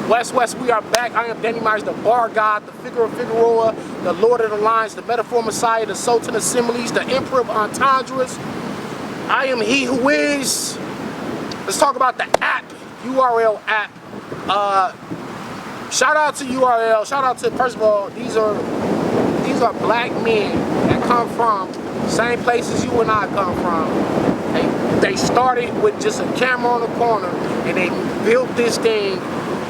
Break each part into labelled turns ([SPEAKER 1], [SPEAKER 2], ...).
[SPEAKER 1] West, we are back. I am DannyTheBarGod, the figure of Figueroa, the Lord of the Lines, the Metaphor Messiah, the Sultan Assemblies, the Emperor of Entendres. I am he who is. Let's talk about the app, URL app. Shout out to URL. Shout out to, first of all, these are black men that come from same places you and I come from. They started with just a camera on the corner and they built this thing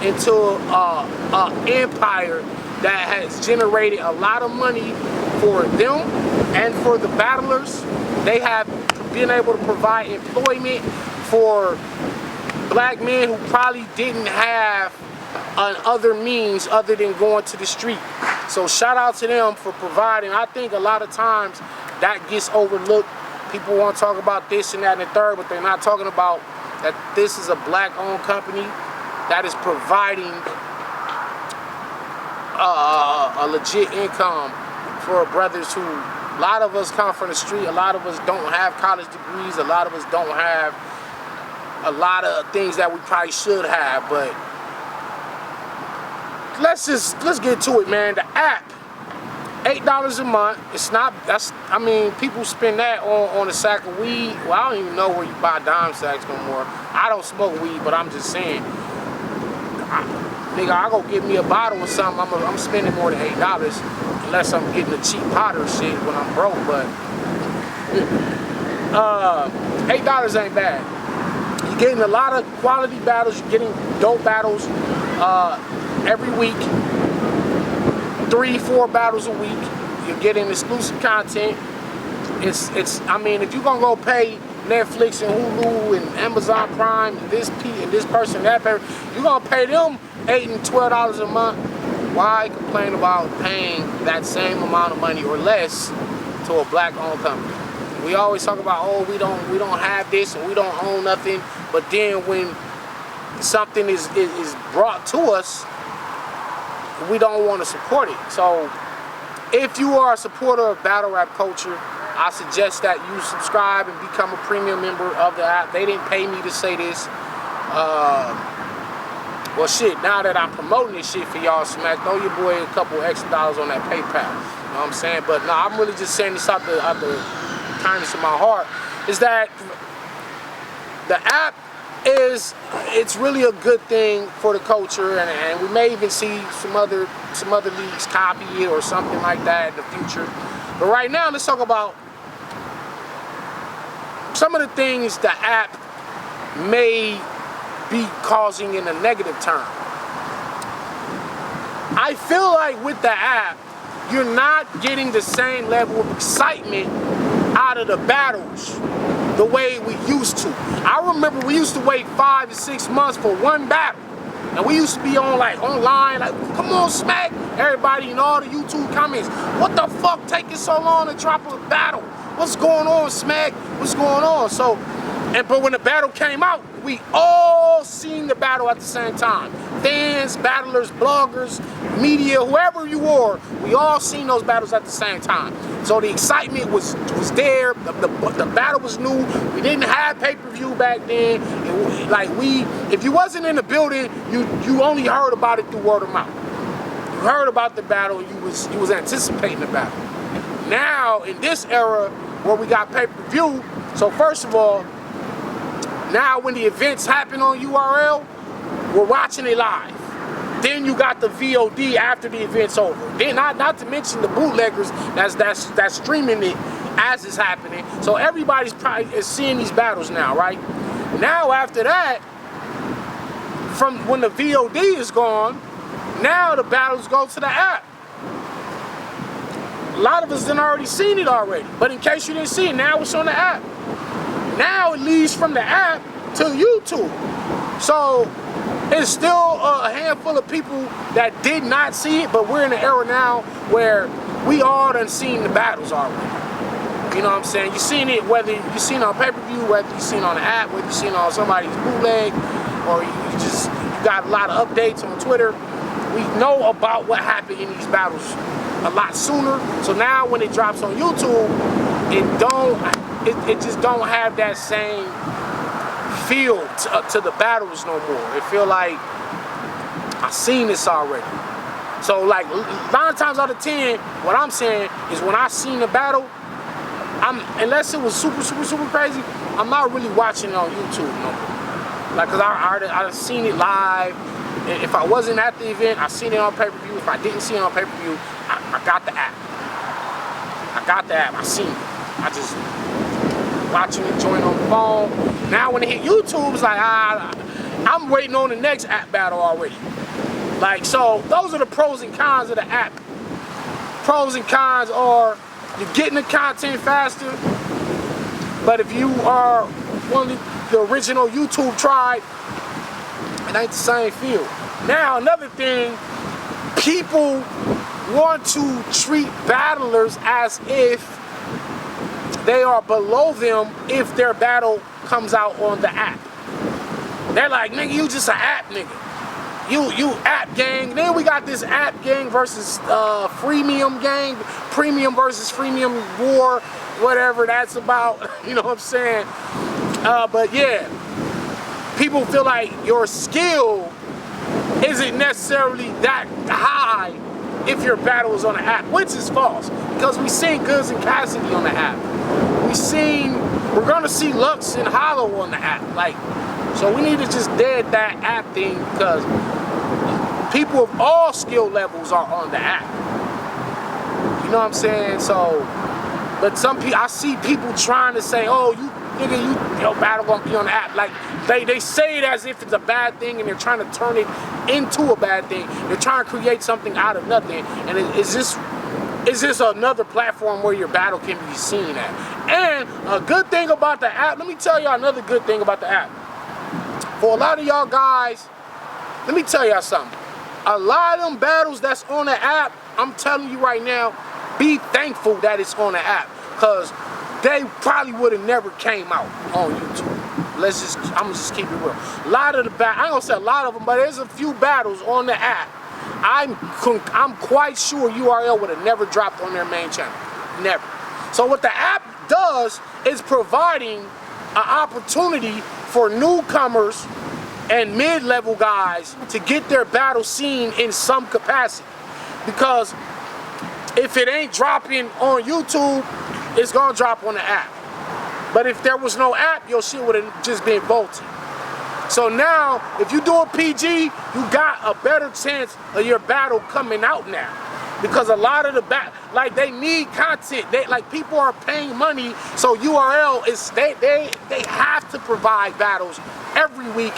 [SPEAKER 1] into an empire that has generated a lot of money for them and for the battlers. They have been able to provide employment for black men who probably didn't have other means other than going to the street. So shout out to them for providing. I think a lot of times that gets overlooked. People want to talk about this and that and the third, but they're not talking about that this is a black-owned company that is providing a legit income for brothers who, a lot of us come from the street, a lot of us don't have college degrees, a lot of us don't have a lot of things that we probably should have, but let's get to it, man. The app, $8 a month. It's not, I mean, people spend that on a sack of weed. Well, I don't even know where you buy dime sacks no more. I don't smoke weed, but I'm just saying, nigga, I go get me a bottle or something, I'm spending more than $8 unless I'm getting a cheap Potter shit when I'm broke, but $8 ain't bad. You're getting a lot of quality battles, you're getting dope battles every week. 3-4 battles a week. You're getting exclusive content. I mean, if you're gonna go pay Netflix and Hulu and Amazon Prime and this person, that person, you're gonna pay them $8 and $12 a month. Why complain about paying that same amount of money or less to a black-owned company? We always talk about, oh, we don't have this and we don't own nothing, but then when something is brought to us, we don't want to support it. So if you are a supporter of battle rap culture, I suggest that you subscribe and become a premium member of the app. They didn't pay me to say this. Well, shit, now that I'm promoting this shit for y'all, Smack, throw your boy a couple extra dollars on that PayPal. You know what I'm saying? But no, I'm really just saying this out the kindness of my heart, is that the app it's really a good thing for the culture, and we may even see some other leagues copy it or something like that in the future. But right now, let's talk about some of the things the app may be causing in a negative term. I feel like with the app, you're not getting the same level of excitement out of the battles the way we used to. I remember we used to wait 5 to 6 months for one battle. And we used to be online, like, come on, Smack. Everybody in all the YouTube comments, what the fuck taking so long to drop a battle? What's going on, Smack? What's going on? So, but when the battle came out, we all seen the battle at the same time. Fans, battlers, bloggers, media, whoever you were, we all seen those battles at the same time. So the excitement was there. The battle was new. We didn't have pay-per-view back then. If you wasn't in the building, you only heard about it through word of mouth. You heard about the battle. You was anticipating the battle. Now in this era where we got pay-per-view, so first of all, now when the events happen on URL, we're watching it live. Then you got the VOD after the event's over. Then not to mention the bootleggers that's streaming it as it's happening. So everybody's probably seeing these battles now, right? Now after that, from when the VOD is gone, now the battles go to the app. A lot of us done already seen it already, but in case you didn't see it, now it's on the app. Now it leads from the app to YouTube. So it's still a handful of people that did not see it, but we're in an era now where we all done seen the battles already. You know what I'm saying? You seen it, whether you seen it on pay-per-view, whether you seen it on the app, whether you seen it on somebody's bootleg, or you got a lot of updates on Twitter. We know about what happened in these battles a lot sooner. So now when it drops on YouTube, it just don't have that same feel to the battles no more. It feel like I seen this already. So like 9 times out of 10, what I'm saying is when I seen the battle, unless it was super crazy, I'm not really watching it on YouTube no more. Like, cause I've seen it live. And if I wasn't at the event, I seen it on pay-per-view. If I didn't see it on pay-per-view, I got the app. I seen it. I just watching it, join on the phone. Now when it hit YouTube, it's like, I'm waiting on the next app battle already. Like, so those are the pros and cons of the app. Pros and cons are you're getting the content faster, but if you are one of the original YouTube tribe, it ain't the same feel. Now another thing, people want to treat battlers as if they are below them if their battle comes out on the app. They're like, nigga, you just an app nigga. You app gang. Then we got this app gang versus freemium gang, premium versus freemium war, whatever that's about. You know what I'm saying? But yeah, people feel like your skill isn't necessarily that high if your battle is on the app, which is false. Because we seen Goods and Cassidy on the app. We're gonna see Lux and Hollow on the app. Like, so we need to just dead that app thing because people of all skill levels are on the app. You know what I'm saying? So, but some people, I see people trying to say, oh, your battle gonna be on the app. Like, they say it as if it's a bad thing and they're trying to turn it into a bad thing. They're trying to create something out of nothing. And is this another platform where your battle can be seen at? And a good thing about the app, let me tell y'all another good thing about the app. For a lot of y'all guys, let me tell y'all something. A lot of them battles that's on the app, I'm telling you right now, be thankful that it's on the app. Because they probably would have never came out on YouTube. I'm gonna just keep it real. A lot of the battles, I ain't gonna say a lot of them, but there's a few battles on the app. I'm quite sure URL would have never dropped on their main channel. Never. So what the app does is providing an opportunity for newcomers and mid-level guys to get their battle seen in some capacity. Because if it ain't dropping on YouTube, it's gonna drop on the app. But if there was no app, your shit would have just been bolted. So now, if you do a PG, you got a better chance of your battle coming out now. Because a lot of the they need content. People are paying money, so URL is they have to provide battles every week.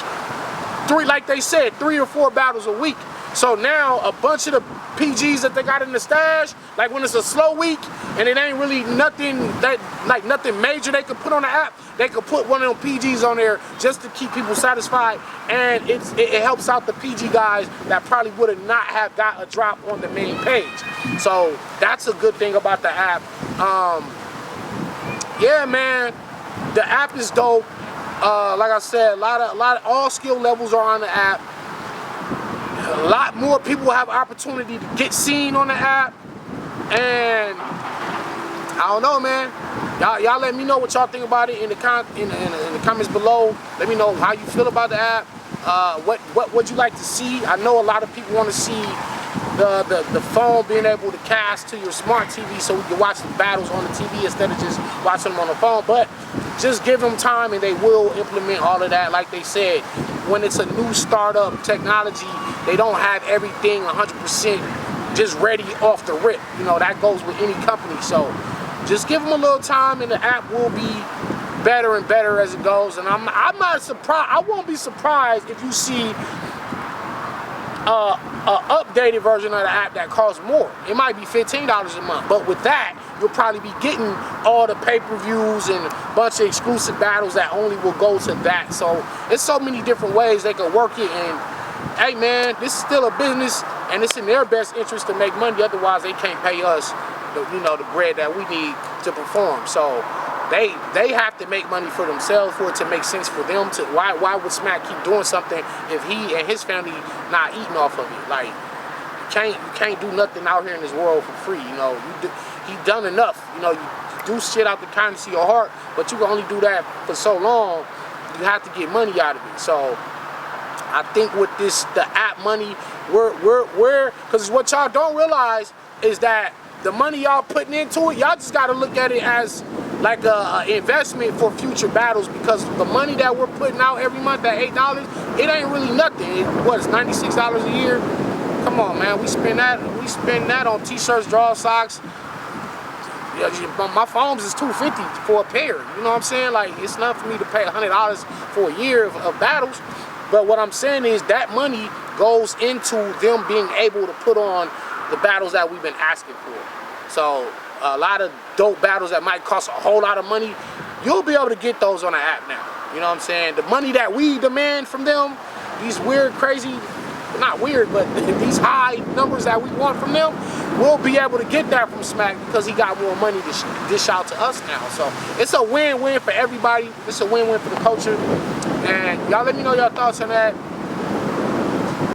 [SPEAKER 1] Like they said, 3 or 4 battles a week. So now a bunch of the PGs that they got in the stash, like when it's a slow week and it ain't really nothing nothing major they could put on the app, they could put one of them PGs on there just to keep people satisfied, and it helps out the PG guys that probably would have not have got a drop on the main page. So that's a good thing about the app. Yeah, man, the app is dope. Like I said, a lot of all skill levels are on the app. A lot more people have opportunity to get seen on the app, and I don't know, man. Y'all let me know what y'all think about it in the comments below. Let me know how you feel about the app. What would you like to see? I know a lot of people want to see the phone being able to cast to your smart TV so we can watch the battles on the TV instead of just watching them on the phone. But just give them time and they will implement all of that. Like they said, when it's a new startup technology, they don't have everything 100% just ready off the rip. You know, that goes with any company. So just give them a little time and the app will be better and better as it goes. And I'm not surprised. I won't be surprised if you see an updated version of the app that costs more. It might be $15 a month, but with that, you'll probably be getting all the pay-per-views and a bunch of exclusive battles that only will go to that. So there's so many different ways they can work it. And hey, man, this is still a business, and it's in their best interest to make money. Otherwise, they can't pay us, the bread that we need to perform. So they have to make money for themselves for it to make sense for them to. Why would Smack keep doing something if he and his family not eating off of it? Like, you can't do nothing out here in this world for free. You know, he done enough. You know, you do shit out the kindness of your heart, but you can only do that for so long. You have to get money out of it. So I think with the app money, we're because what y'all don't realize is that the money y'all putting into it, y'all just got to look at it as like a investment for future battles, because the money that we're putting out every month, that $8, it ain't really nothing. It's $96 a year. Come on, man, we spend that on t-shirts, draw socks. My phones is $250 for a pair. You know what I'm saying? Like, it's enough for me to pay $100 for a year of battles. But what I'm saying is that money goes into them being able to put on the battles that we've been asking for. So a lot of dope battles that might cost a whole lot of money, you'll be able to get those on the app now. You know what I'm saying? The money that we demand from them, these weird, crazy, not weird, but these high numbers that we want from them, we'll be able to get that from Smack because he got more money to dish out to us now. So it's a win-win for everybody. It's a win-win for the culture. And y'all let me know your thoughts on that.